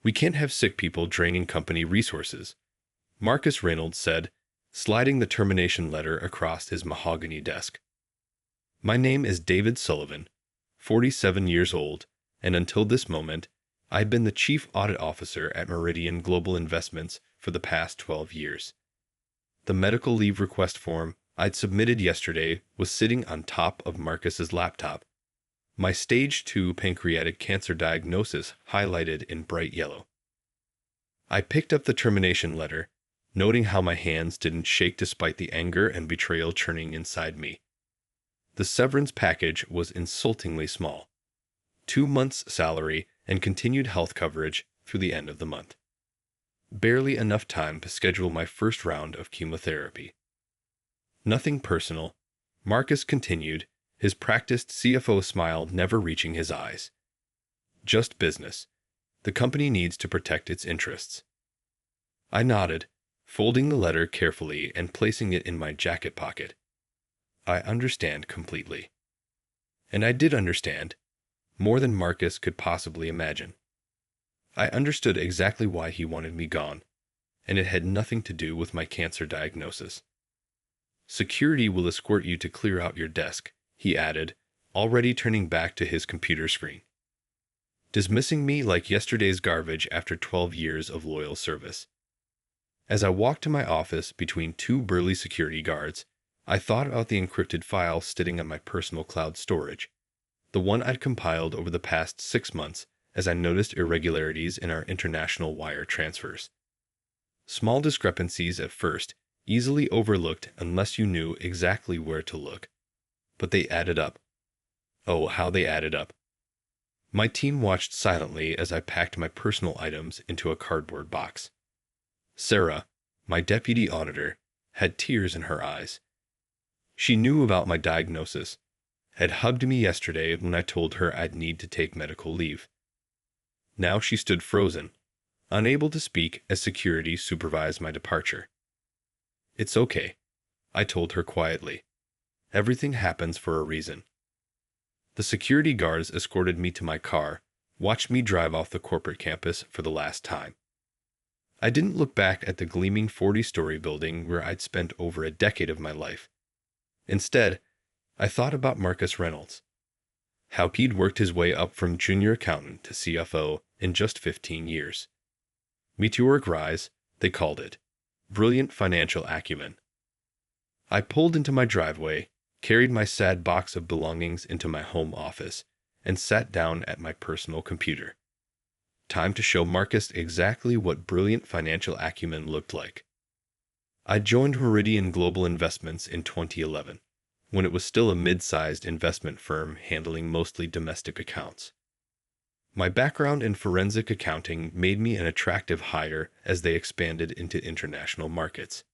We can't have sick people draining company resources, Marcus Reynolds said, sliding the termination letter across his mahogany desk. My name is David Sullivan, 47 years old, and until this moment, I've been the Chief Audit Officer at Meridian Global Investments for the past 12 years. The medical leave request form I'd submitted yesterday was sitting on top of Marcus's laptop, my stage 2 pancreatic cancer diagnosis highlighted in bright yellow. I picked up the termination letter, noting how my hands didn't shake despite the anger and betrayal churning inside me. The severance package was insultingly small. 2 months' salary and continued health coverage through the end of the month. Barely enough time to schedule my first round of chemotherapy. Nothing personal, Marcus continued, his practiced CFO smile never reaching his eyes. Just business. The company needs to protect its interests. I nodded, folding the letter carefully and placing it in my jacket pocket. I understand completely. And I did understand, more than Marcus could possibly imagine. I understood exactly why he wanted me gone, and it had nothing to do with my cancer diagnosis. Security will escort you to clear out your desk, he added, already turning back to his computer screen. Dismissing me like yesterday's garbage after 12 years of loyal service. As I walked to my office between 2 burly security guards, I thought about the encrypted file sitting on my personal cloud storage, the one I'd compiled over the past 6 months as I noticed irregularities in our international wire transfers. Small discrepancies at first, easily overlooked unless you knew exactly where to look. But they added up. Oh, how they added up. My team watched silently as I packed my personal items into a cardboard box. Sarah, my deputy auditor, had tears in her eyes. She knew about my diagnosis, had hugged me yesterday when I told her I'd need to take medical leave. Now she stood frozen, unable to speak as security supervised my departure. It's okay, I told her quietly. Everything happens for a reason. The security guards escorted me to my car, watched me drive off the corporate campus for the last time. I didn't look back at the gleaming 40-story building where I'd spent over a decade of my life. Instead, I thought about Marcus Reynolds. How he'd worked his way up from junior accountant to CFO in just 15 years. Meteoric rise, they called it. Brilliant financial acumen. I pulled into my driveway, carried my sad box of belongings into my home office, and sat down at my personal computer. Time to show Marcus exactly what brilliant financial acumen looked like. I joined Meridian Global Investments in 2011, when it was still a mid-sized investment firm handling mostly domestic accounts. My background in forensic accounting made me an attractive hire as they expanded into international markets.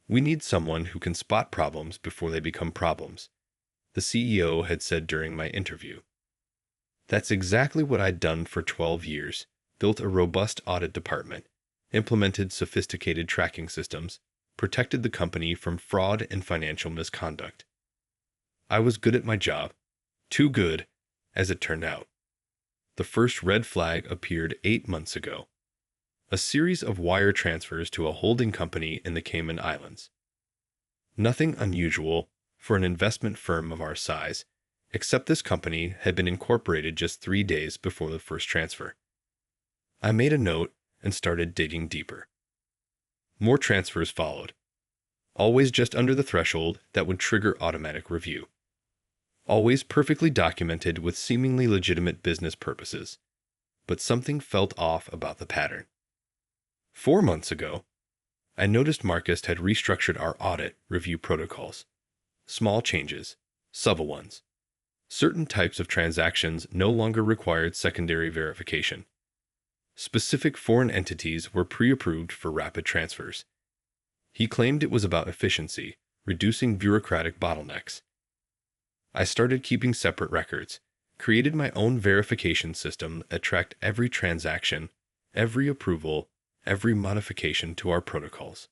We need someone who can spot problems before they become problems, the CEO had said during my interview. That's exactly what I'd done for 12 years, built a robust audit department, implemented sophisticated tracking systems, protected the company from fraud and financial misconduct. I was good at my job, too good, as it turned out. The first red flag appeared 8 months ago. A series of wire transfers to a holding company in the Cayman Islands. Nothing unusual for an investment firm of our size, except this company had been incorporated just 3 days before the first transfer. I made a note and started digging deeper. More transfers followed, always just under the threshold that would trigger automatic review. Always perfectly documented with seemingly legitimate business purposes, but something felt off about the pattern. 4 months ago, I noticed Marcus had restructured our audit review protocols. Small changes, subtle ones. Certain types of transactions no longer required secondary verification. Specific foreign entities were pre-approved for rapid transfers. He claimed it was about efficiency, reducing bureaucratic bottlenecks. I started keeping separate records, created my own verification system that tracked every transaction, every approval, every modification to our protocols.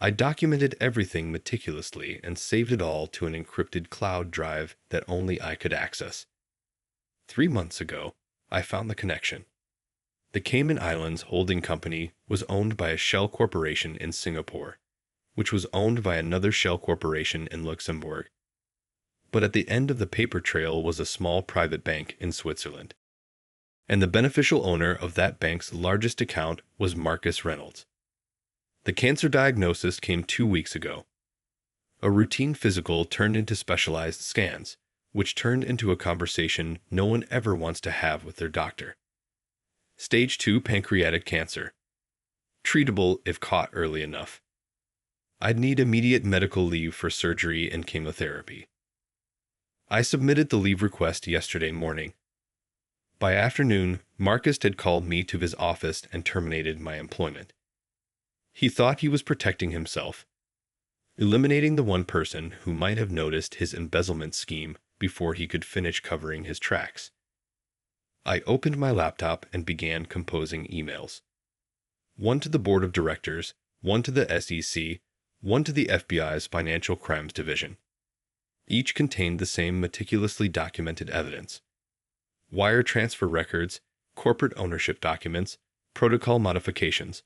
I documented everything meticulously and saved it all to an encrypted cloud drive that only I could access. 3 months ago, I found the connection. The Cayman Islands holding company was owned by a shell corporation in Singapore, which was owned by another shell corporation in Luxembourg. But at the end of the paper trail was a small private bank in Switzerland. And the beneficial owner of that bank's largest account was Marcus Reynolds. The cancer diagnosis came 2 weeks ago. A routine physical turned into specialized scans, which turned into a conversation no one ever wants to have with their doctor. Stage 2 pancreatic cancer. Treatable if caught early enough. I'd need immediate medical leave for surgery and chemotherapy. I submitted the leave request yesterday morning. By afternoon, Marcus had called me to his office and terminated my employment. He thought he was protecting himself, eliminating the one person who might have noticed his embezzlement scheme before he could finish covering his tracks. I opened my laptop and began composing emails. One to the board of directors, one to the SEC, one to the FBI's Financial Crimes Division. Each contained the same meticulously documented evidence. Wire transfer records, corporate ownership documents, protocol modifications,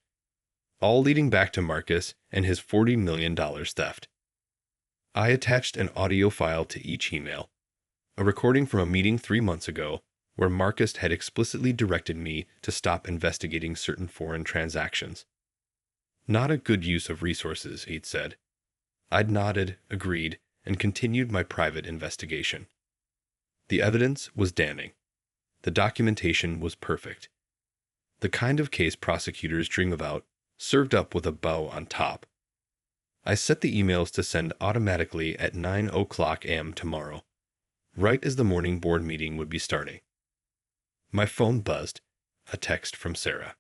all leading back to Marcus and his $40 million theft. I attached an audio file to each email, a recording from a meeting 3 months ago where Marcus had explicitly directed me to stop investigating certain foreign transactions. Not a good use of resources, he'd said. I'd nodded, agreed, and continued my private investigation. The evidence was damning. The documentation was perfect. The kind of case prosecutors dream about, served up with a bow on top. I set the emails to send automatically at 9:00 a.m. tomorrow, right as the morning board meeting would be starting. My phone buzzed, a text from Sarah.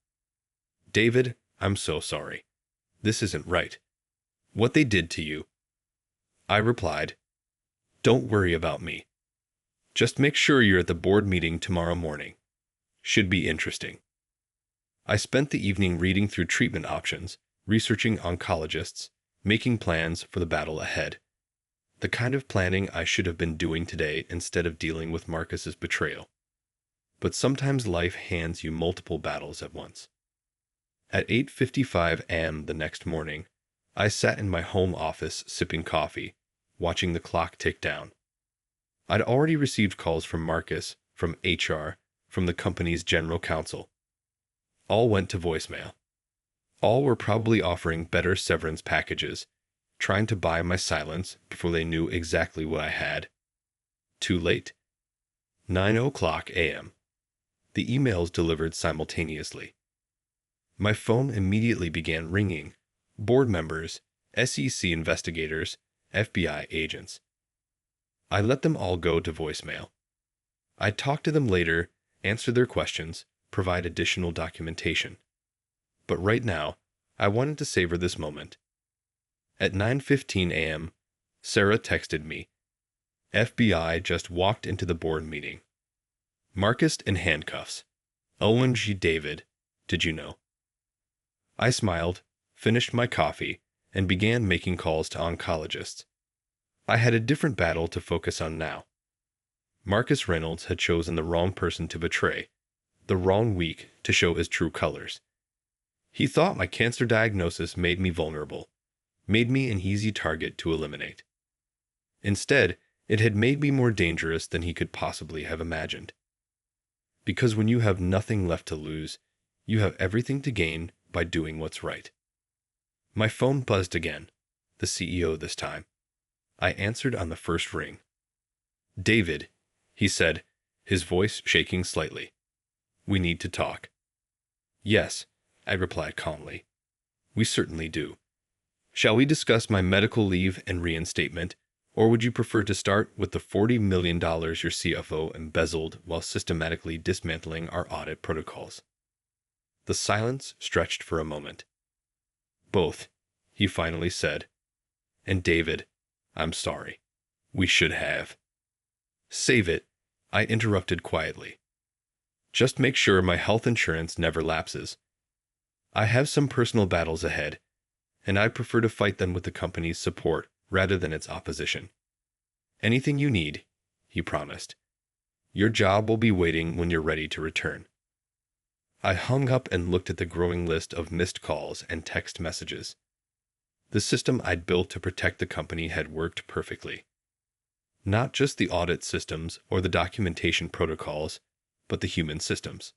David, I'm so sorry. This isn't right. What they did to you. I replied, don't worry about me. Just make sure you're at the board meeting tomorrow morning. Should be interesting. I spent the evening reading through treatment options, researching oncologists, making plans for the battle ahead. The kind of planning I should have been doing today instead of dealing with Marcus's betrayal. But sometimes life hands you multiple battles at once. At 8:55 a.m. the next morning, I sat in my home office sipping coffee, watching the clock tick down. I'd already received calls from Marcus, from HR, from the company's general counsel. All went to voicemail. All were probably offering better severance packages, trying to buy my silence before they knew exactly what I had. Too late. 9:00 a.m. The emails delivered simultaneously. My phone immediately began ringing. Board members, SEC investigators, FBI agents. I let them all go to voicemail. I'd talk to them later, answer their questions, provide additional documentation. But right now, I wanted to savor this moment. At 9:15 a.m., Sarah texted me. FBI just walked into the board meeting. Marcus in handcuffs. OMG David, did you know? I smiled, finished my coffee, and began making calls to oncologists. I had a different battle to focus on now. Marcus Reynolds had chosen the wrong person to betray, the wrong week to show his true colors. He thought my cancer diagnosis made me vulnerable, made me an easy target to eliminate. Instead, it had made me more dangerous than he could possibly have imagined. Because when you have nothing left to lose, you have everything to gain by doing what's right. My phone buzzed again, the CEO this time. I answered on the first ring. David, he said, his voice shaking slightly. We need to talk. Yes, I replied calmly. We certainly do. Shall we discuss my medical leave and reinstatement, or would you prefer to start with the $40 million your CFO embezzled while systematically dismantling our audit protocols? The silence stretched for a moment. Both, he finally said. And David, I'm sorry. We should have. Save it, I interrupted quietly. Just make sure my health insurance never lapses. I have some personal battles ahead, and I prefer to fight them with the company's support rather than its opposition. Anything you need, he promised. Your job will be waiting when you're ready to return. I hung up and looked at the growing list of missed calls and text messages. The system I'd built to protect the company had worked perfectly. Not just the audit systems or the documentation protocols, but the human systems.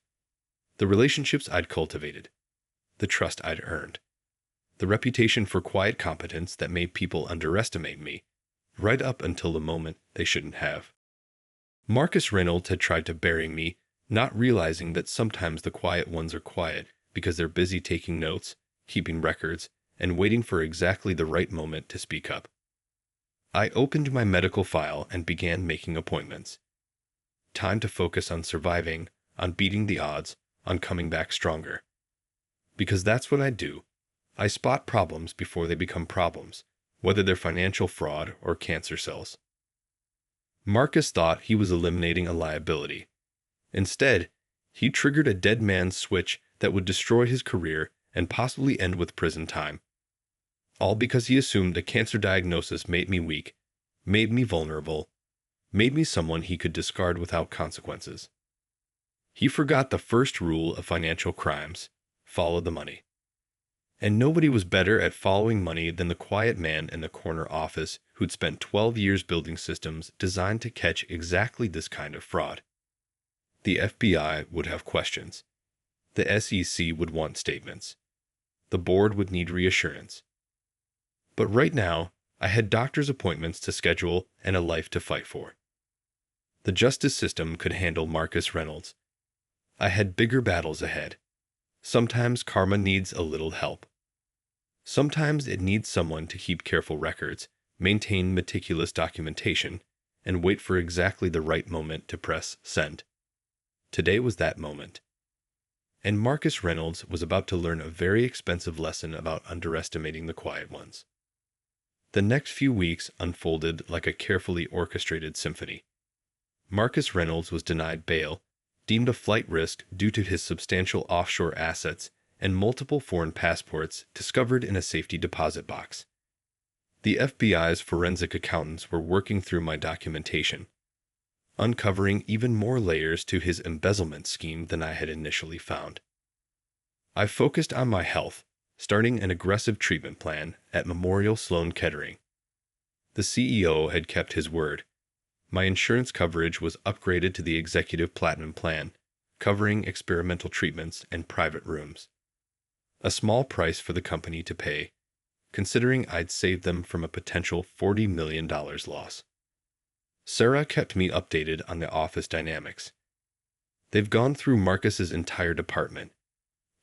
The relationships I'd cultivated. The trust I'd earned. The reputation for quiet competence that made people underestimate me, right up until the moment they shouldn't have. Marcus Reynolds had tried to bury me, not realizing that sometimes the quiet ones are quiet because they're busy taking notes, keeping records, and waiting for exactly the right moment to speak up. I opened my medical file and began making appointments. Time to focus on surviving, on beating the odds, on coming back stronger. Because that's what I do. I spot problems before they become problems, whether they're financial fraud or cancer cells. Marcus thought he was eliminating a liability. Instead, he triggered a dead man's switch that would destroy his career and possibly end with prison time. All because he assumed a cancer diagnosis made me weak, made me vulnerable, made me someone he could discard without consequences. He forgot the first rule of financial crimes: follow the money. And nobody was better at following money than the quiet man in the corner office who'd spent 12 years building systems designed to catch exactly this kind of fraud. The FBI would have questions. The SEC would want statements. The board would need reassurance. But right now, I had doctor's appointments to schedule and a life to fight for. The justice system could handle Marcus Reynolds. I had bigger battles ahead. Sometimes karma needs a little help. Sometimes it needs someone to keep careful records, maintain meticulous documentation, and wait for exactly the right moment to press send. Today was that moment. And Marcus Reynolds was about to learn a very expensive lesson about underestimating the quiet ones. The next few weeks unfolded like a carefully orchestrated symphony. Marcus Reynolds was denied bail, deemed a flight risk due to his substantial offshore assets and multiple foreign passports discovered in a safety deposit box. The FBI's forensic accountants were working through my documentation, uncovering even more layers to his embezzlement scheme than I had initially found. I focused on my health, starting an aggressive treatment plan at Memorial Sloan Kettering. The CEO had kept his word. My insurance coverage was upgraded to the Executive Platinum Plan, covering experimental treatments and private rooms. A small price for the company to pay, considering I'd saved them from a potential $40 million loss. Sarah kept me updated on the office dynamics. They've gone through Marcus's entire department.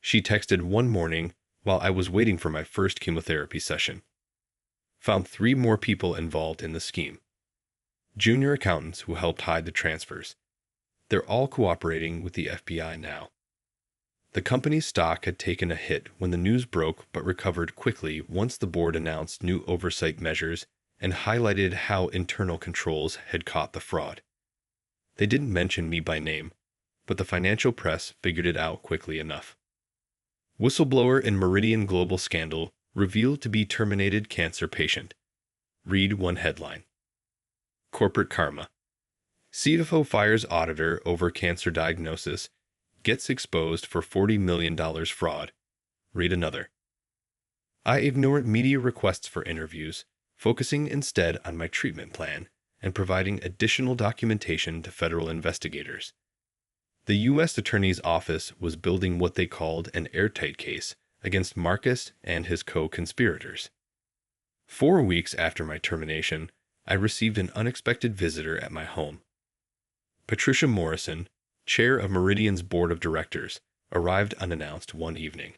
She texted one morning while I was waiting for my first chemotherapy session. Found 3 more people involved in the scheme. Junior accountants who helped hide the transfers. They're all cooperating with the FBI now. The company's stock had taken a hit when the news broke but recovered quickly once the board announced new oversight measures and highlighted how internal controls had caught the fraud. They didn't mention me by name, but the financial press figured it out quickly enough. Whistleblower in Meridian Global scandal revealed to be terminated cancer patient. Read one headline. Corporate karma. CFO fires auditor over cancer diagnosis. Gets exposed for $40 million fraud. Read another. I ignored media requests for interviews, focusing instead on my treatment plan and providing additional documentation to federal investigators. The U.S. Attorney's Office was building what they called an airtight case against Marcus and his co-conspirators. 4 weeks after my termination, I received an unexpected visitor at my home. Patricia Morrison, chair of Meridian's board of directors, arrived unannounced one evening.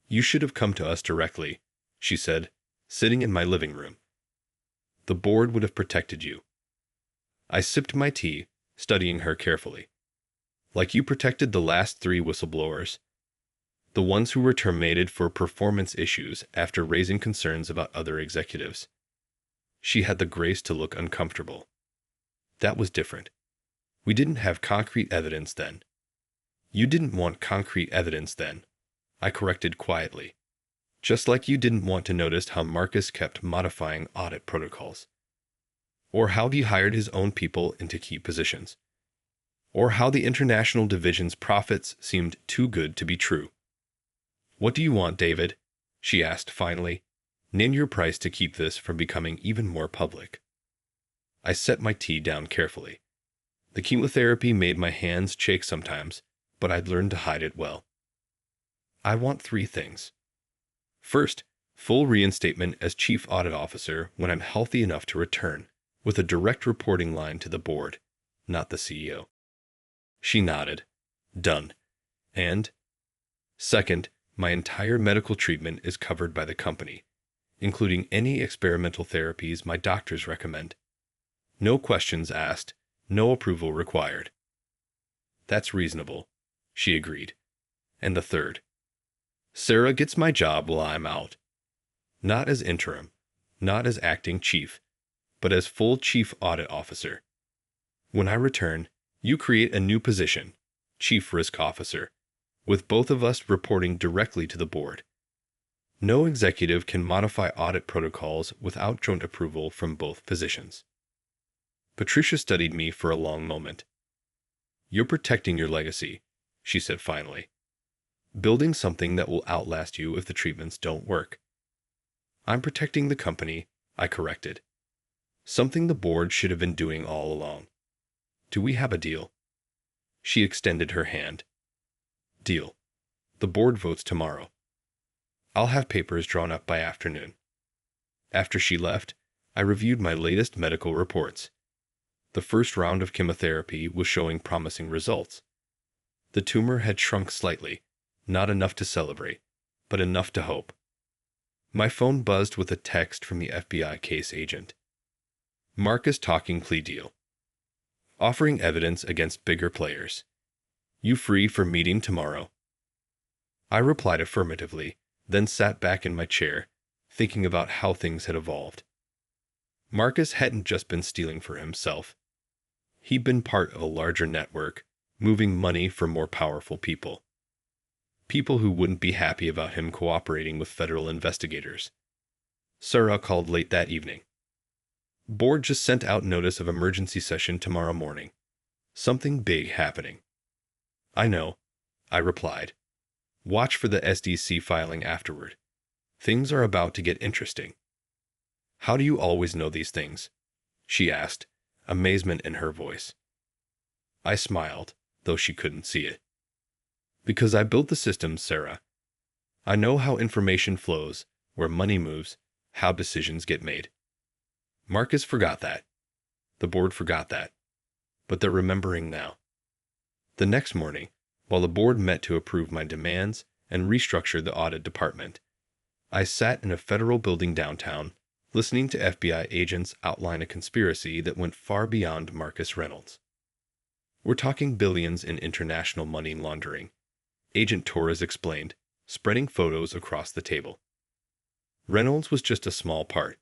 "You should have come to us directly," she said, sitting in my living room. "The board would have protected you." I sipped my tea, studying her carefully. "Like you protected the last 3 whistleblowers. The ones who were terminated for performance issues after raising concerns about other executives." She had the grace to look uncomfortable. That was different. We didn't have concrete evidence then. "You didn't want concrete evidence then," I corrected quietly. "Just like you didn't want to notice how Marcus kept modifying audit protocols. Or how he hired his own people into key positions. or how the international division's profits seemed too good to be true. "What do you want, David?" she asked finally. "Name your price to keep this from becoming even more public." I set my tea down carefully. The chemotherapy made my hands shake sometimes, but I'd learned to hide it well. "I want 3 things. First, full reinstatement as Chief Audit Officer when I'm healthy enough to return, with a direct reporting line to the board, not the CEO." She nodded. "Done. And second, my entire medical treatment is covered by the company, including any experimental therapies my doctors recommend. No questions asked, no approval required." "That's reasonable," she agreed. "And the third, Sarah gets my job while I'm out. Not as interim, not as acting chief, but as full Chief Audit Officer. When I return, you create a new position, Chief Risk Officer, with both of us reporting directly to the board. No executive can modify audit protocols without joint approval from both positions." Patricia studied me for a long moment. "You're protecting your legacy," she said finally. "Building something that will outlast you if the treatments don't work." "I'm protecting the company," I corrected. "Something the board should have been doing all along. Do we have a deal?" She extended her hand. "Deal. The board votes tomorrow. I'll have papers drawn up by afternoon." After she left, I reviewed my latest medical reports. The first round of chemotherapy was showing promising results. The tumor had shrunk slightly, not enough to celebrate, but enough to hope. My phone buzzed with a text from the FBI case agent. "Marcus talking plea deal. Offering evidence against bigger players. You free for meeting tomorrow?" I replied affirmatively, then sat back in my chair, thinking about how things had evolved. Marcus hadn't just been stealing for himself. He'd been part of a larger network, moving money for more powerful people. People who wouldn't be happy about him cooperating with federal investigators. Sarah called late that evening. "Board just sent out notice of emergency session tomorrow morning. Something big happening." "I know," I replied. "Watch for the SDC filing afterward. Things are about to get interesting." "How do you always know these things?" she asked, amazement in her voice. I smiled, though she couldn't see it. "Because I built the systems, Sarah. I know how information flows, where money moves, how decisions get made." Marcus forgot that. The board forgot that. But they're remembering now. The next morning, while the board met to approve my demands and restructure the audit department, I sat in a federal building downtown, listening to FBI agents outline a conspiracy that went far beyond Marcus Reynolds. "We're talking billions in international money laundering," Agent Torres explained, spreading photos across the table. "Reynolds was just a small part.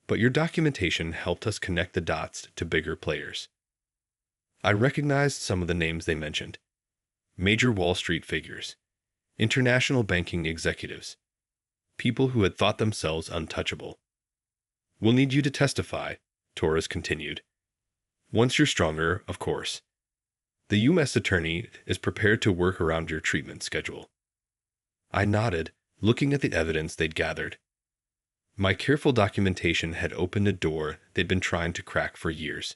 But your documentation helped us connect the dots to bigger players." I recognized some of the names they mentioned. Major Wall Street figures, international banking executives, people who had thought themselves untouchable. "We'll need you to testify," Torres continued. "Once you're stronger, of course. The U.S. attorney is prepared to work around your treatment schedule." I nodded, looking at the evidence they'd gathered. My careful documentation had opened a door they'd been trying to crack for years.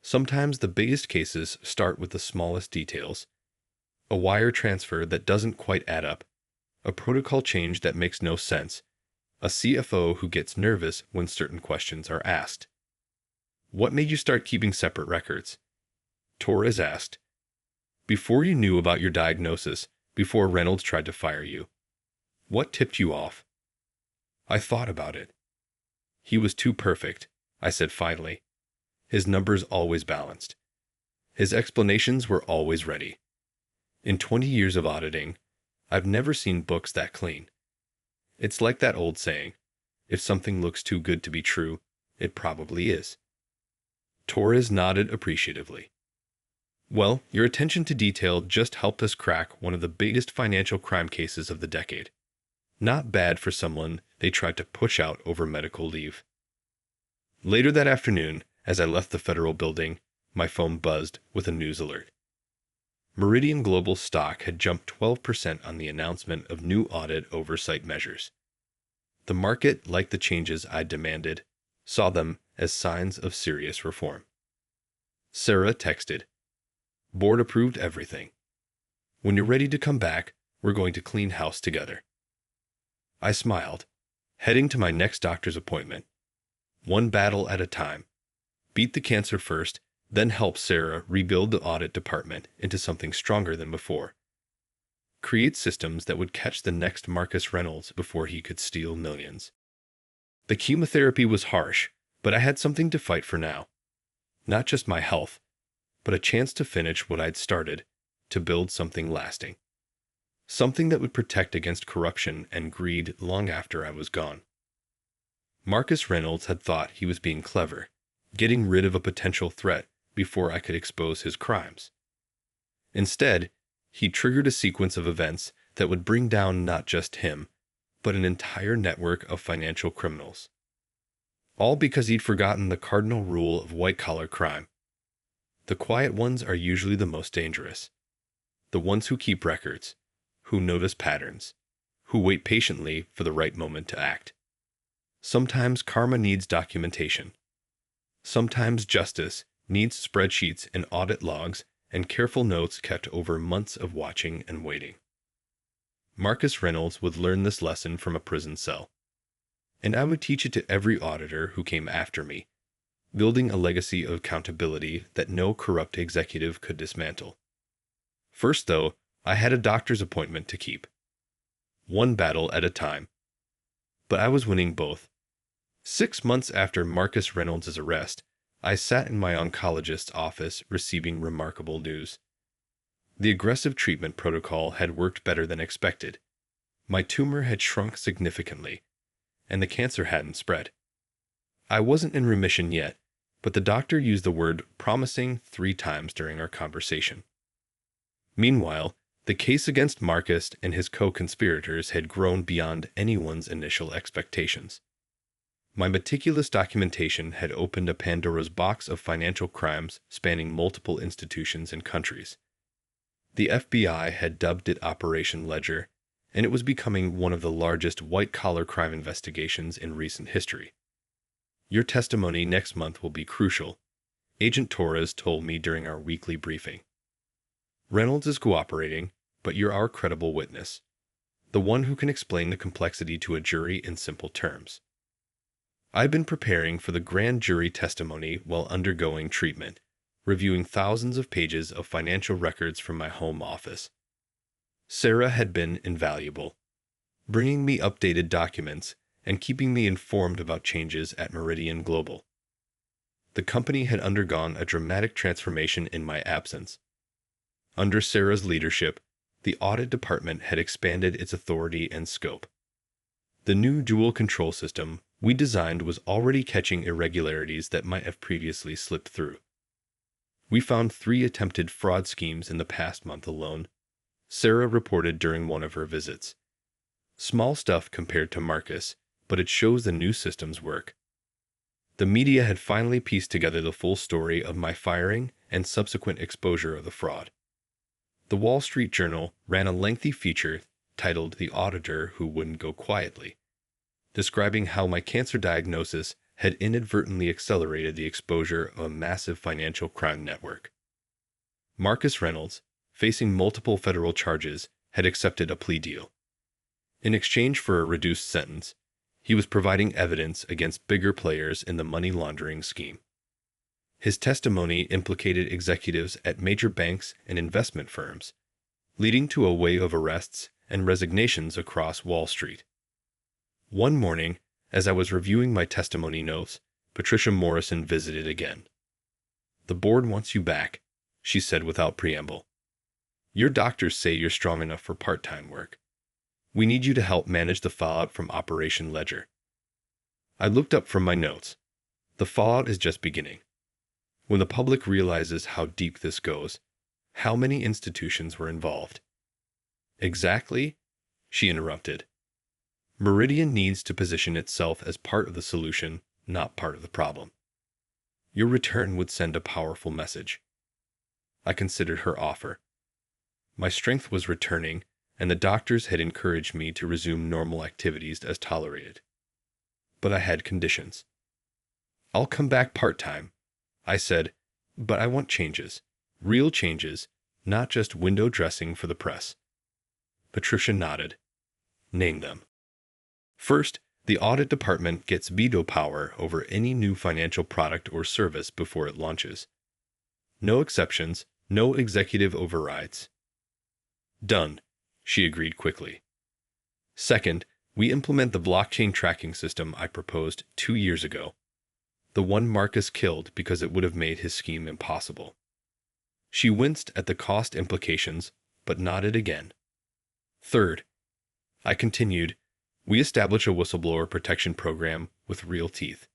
Sometimes the biggest cases start with the smallest details. A wire transfer that doesn't quite add up, a protocol change that makes no sense, a CFO who gets nervous when certain questions are asked. "What made you start keeping separate records?" Torres asked. "Before you knew about your diagnosis, before Reynolds tried to fire you. What tipped you off?" I thought about it. "He was too perfect," I said finally. "His numbers always balanced. His explanations were always ready. In 20 years of auditing, I've never seen books that clean. It's like that old saying, if something looks too good to be true, it probably is." Torres nodded appreciatively. "Well, your attention to detail just helped us crack one of the biggest financial crime cases of the decade. Not bad for someone they tried to push out over medical leave." Later that afternoon, as I left the federal building, My phone buzzed with a news alert. Meridian Global stock had jumped 12% on the announcement of new audit oversight measures. The market, like the changes I demanded, saw them as signs of serious reform. Sarah texted, "Board approved everything. When you're ready to come back, we're going to clean house together." I smiled, heading to my next doctor's appointment. One battle at a time. Beat the cancer first, then help Sarah rebuild the audit department into something stronger than before. Create systems that would catch the next Marcus Reynolds before he could steal millions. The chemotherapy was harsh, but I had something to fight for now. Not just my health, but a chance to finish what I'd started, to build something lasting. Something that would protect against corruption and greed long after I was gone. Marcus Reynolds had thought he was being clever, getting rid of a potential threat before I could expose his crimes. Instead, he triggered a sequence of events that would bring down not just him, but an entire network of financial criminals. All because he'd forgotten the cardinal rule of white-collar crime. The quiet ones are usually the most dangerous. The ones who keep records, who notice patterns, who wait patiently for the right moment to act. Sometimes karma needs documentation. Sometimes justice needs spreadsheets and audit logs and careful notes kept over months of watching and waiting. Marcus Reynolds would learn this lesson from a prison cell. And I would teach it to every auditor who came after me, building a legacy of accountability that no corrupt executive could dismantle. First, though, I had a doctor's appointment to keep. One battle at a time. But I was winning both. 6 months after Marcus Reynolds' arrest, I sat in my oncologist's office receiving remarkable news. The aggressive treatment protocol had worked better than expected. My tumor had shrunk significantly, and the cancer hadn't spread. I wasn't in remission yet, but the doctor used the word promising 3 times during our conversation. Meanwhile, the case against Marcus and his co-conspirators had grown beyond anyone's initial expectations. My meticulous documentation had opened a Pandora's box of financial crimes spanning multiple institutions and countries. The FBI had dubbed it Operation Ledger, and it was becoming one of the largest white-collar crime investigations in recent history. "Your testimony next month will be crucial," Agent Torres told me during our weekly briefing. "Reynolds is cooperating, but you're our credible witness, the one who can explain the complexity to a jury in simple terms." I'd been preparing for the grand jury testimony while undergoing treatment, reviewing thousands of pages of financial records from my home office. Sarah had been invaluable, bringing me updated documents and keeping me informed about changes at Meridian Global. The company had undergone a dramatic transformation in my absence. Under Sarah's leadership, the audit department had expanded its authority and scope. The new dual control system we designed was already catching irregularities that might have previously slipped through. We found 3 attempted fraud schemes in the past month alone, Sarah reported during one of her visits. Small stuff compared to Marcus, but it shows the new systems work. The media had finally pieced together the full story of my firing and subsequent exposure of the fraud. The Wall Street Journal ran a lengthy feature titled "The Auditor Who Wouldn't Go Quietly," describing how my cancer diagnosis had inadvertently accelerated the exposure of a massive financial crime network. Marcus Reynolds, facing multiple federal charges, had accepted a plea deal. In exchange for a reduced sentence, he was providing evidence against bigger players in the money laundering scheme. His testimony implicated executives at major banks and investment firms, leading to a wave of arrests and resignations across Wall Street. One morning, as I was reviewing my testimony notes, Patricia Morrison visited again. "The board wants you back," she said without preamble. "Your doctors say you're strong enough for part-time work. We need you to help manage the fallout from Operation Ledger." I looked up from my notes. The fallout is just beginning. When the public realizes how deep this goes, how many institutions were involved. "Exactly," she interrupted. "Meridian needs to position itself as part of the solution, not part of the problem. Your return would send a powerful message. I considered her offer. My strength was returning, and the doctors had encouraged me to resume normal activities as tolerated. But I had conditions. I'll come back part-time, I said, but I want changes. Real changes, not just window dressing for the press. Patricia nodded. Name them. First, the audit department gets veto power over any new financial product or service before it launches. No exceptions, no executive overrides. Done, she agreed quickly. Second, we implement the blockchain tracking system I proposed 2 years ago. The one Marcus killed because it would have made his scheme impossible. She winced at the cost implications, but nodded again. Third, I continued, we establish a whistleblower protection program with real teeth.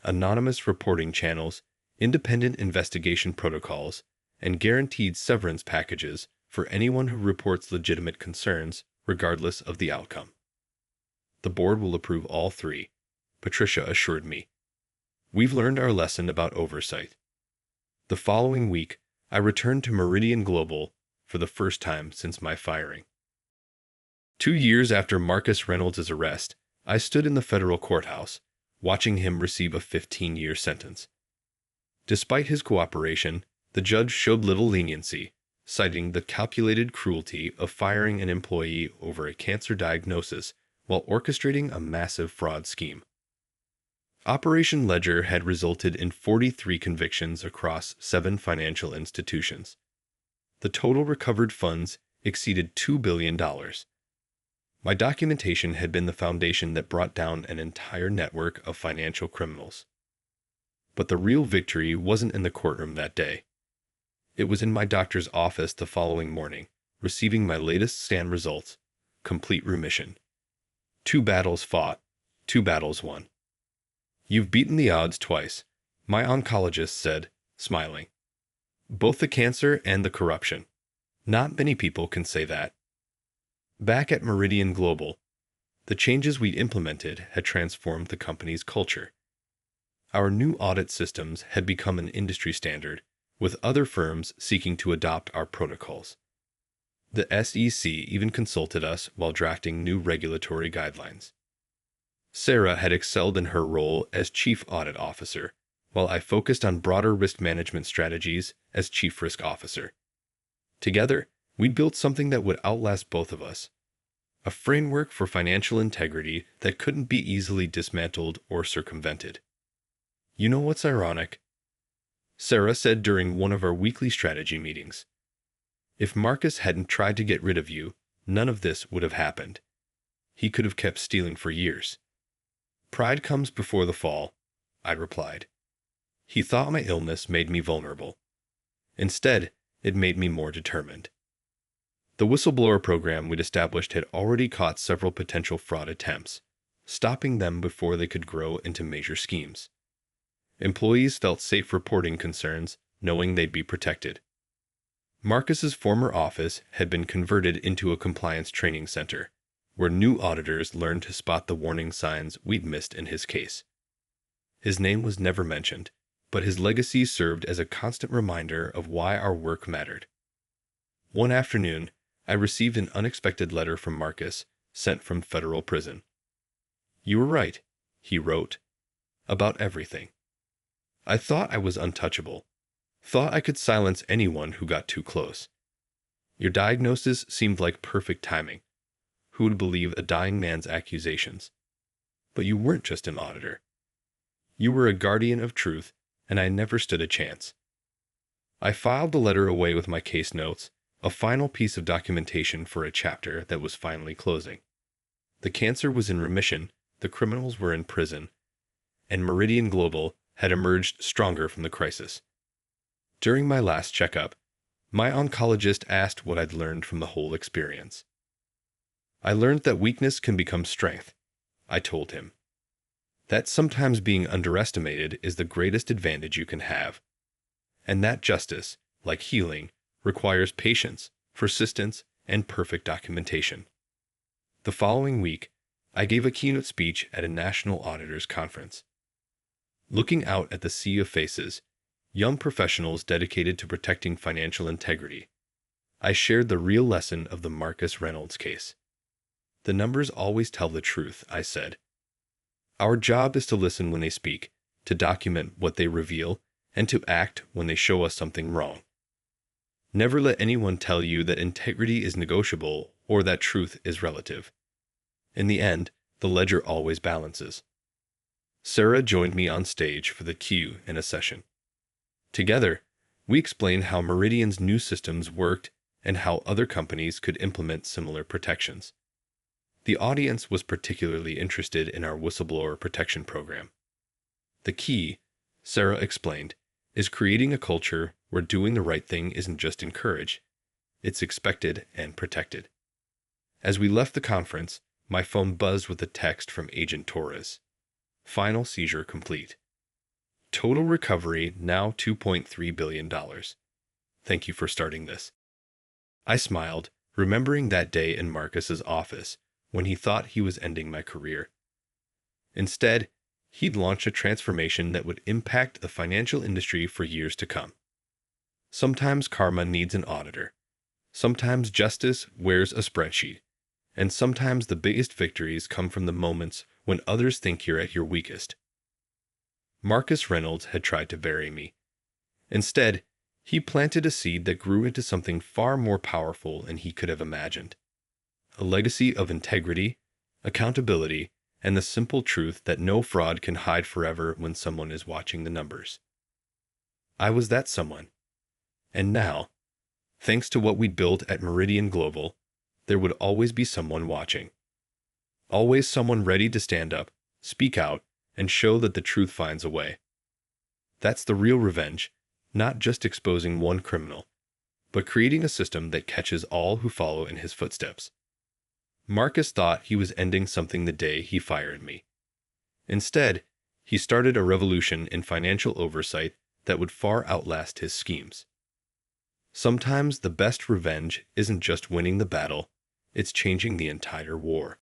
Anonymous reporting channels, independent investigation protocols, and guaranteed severance packages for anyone who reports legitimate concerns, regardless of the outcome. The board will approve all 3, Patricia assured me. We've learned our lesson about oversight. The following week, I returned to Meridian Global for the first time since my firing. 2 years after Marcus Reynolds' arrest, I stood in the federal courthouse, watching him receive a 15-year sentence. Despite his cooperation, the judge showed little leniency, citing the calculated cruelty of firing an employee over a cancer diagnosis while orchestrating a massive fraud scheme. Operation Ledger had resulted in 43 convictions across 7 financial institutions. The total recovered funds exceeded $2 billion. My documentation had been the foundation that brought down an entire network of financial criminals. But the real victory wasn't in the courtroom that day. It was in my doctor's office the following morning, receiving my latest scan results, complete remission. 2 battles fought, 2 battles won. You've beaten the odds twice, my oncologist said, smiling. Both the cancer and the corruption. Not many people can say that. Back at Meridian Global, the changes we'd implemented had transformed the company's culture. Our new audit systems had become an industry standard, with other firms seeking to adopt our protocols. The SEC even consulted us while drafting new regulatory guidelines. Sarah had excelled in her role as Chief Audit Officer, while I focused on broader risk management strategies as Chief Risk Officer. Together, we'd built something that would outlast both of us. A framework for financial integrity that couldn't be easily dismantled or circumvented. You know what's ironic? Sarah said during one of our weekly strategy meetings. If Marcus hadn't tried to get rid of you, none of this would have happened. He could have kept stealing for years. Pride comes before the fall, I replied. He thought my illness made me vulnerable. Instead, it made me more determined. The whistleblower program we'd established had already caught several potential fraud attempts, stopping them before they could grow into major schemes. Employees felt safe reporting concerns, knowing they'd be protected. Marcus's former office had been converted into a compliance training center, where new auditors learned to spot the warning signs we'd missed in his case. His name was never mentioned, but his legacy served as a constant reminder of why our work mattered. One afternoon, I received an unexpected letter from Marcus, sent from federal prison. You were right, he wrote, about everything. I thought I was untouchable, thought I could silence anyone who got too close. Your diagnosis seemed like perfect timing. Who would believe a dying man's accusations? But you weren't just an auditor. You were a guardian of truth, and I never stood a chance. I filed the letter away with my case notes, a final piece of documentation for a chapter that was finally closing. The cancer was in remission, the criminals were in prison, and Meridian Global had emerged stronger from the crisis. During my last checkup, my oncologist asked what I'd learned from the whole experience. I learned that weakness can become strength, I told him. That sometimes being underestimated is the greatest advantage you can have. And that justice, like healing, requires patience, persistence, and perfect documentation. The following week, I gave a keynote speech at a national auditors conference. Looking out at the sea of faces, young professionals dedicated to protecting financial integrity, I shared the real lesson of the Marcus Reynolds case. The numbers always tell the truth, I said. Our job is to listen when they speak, to document what they reveal, and to act when they show us something wrong. Never let anyone tell you that integrity is negotiable or that truth is relative. In the end, the ledger always balances. Sarah joined me on stage for the Q in a session. Together, we explained how Meridian's new systems worked and how other companies could implement similar protections. The audience was particularly interested in our whistleblower protection program. The key, Sarah explained, is creating a culture where doing the right thing isn't just encouraged, it's expected and protected. As we left the conference, my phone buzzed with a text from Agent Torres. Final seizure complete. Total recovery now $2.3 billion. Thank you for starting this. I smiled, remembering that day in Marcus's office when he thought he was ending my career. Instead, he'd launched a transformation that would impact the financial industry for years to come. Sometimes karma needs an auditor. Sometimes justice wears a spreadsheet. And sometimes the biggest victories come from the moments when others think you're at your weakest. Marcus Reynolds had tried to bury me. Instead, he planted a seed that grew into something far more powerful than he could have imagined. A legacy of integrity, accountability, and the simple truth that no fraud can hide forever when someone is watching the numbers. I was that someone. And now, thanks to what we'd built at Meridian Global, there would always be someone watching. Always someone ready to stand up, speak out, and show that the truth finds a way. That's the real revenge, not just exposing one criminal, but creating a system that catches all who follow in his footsteps. Marcus thought he was ending something the day he fired me. Instead, he started a revolution in financial oversight that would far outlast his schemes. Sometimes the best revenge isn't just winning the battle, it's changing the entire war.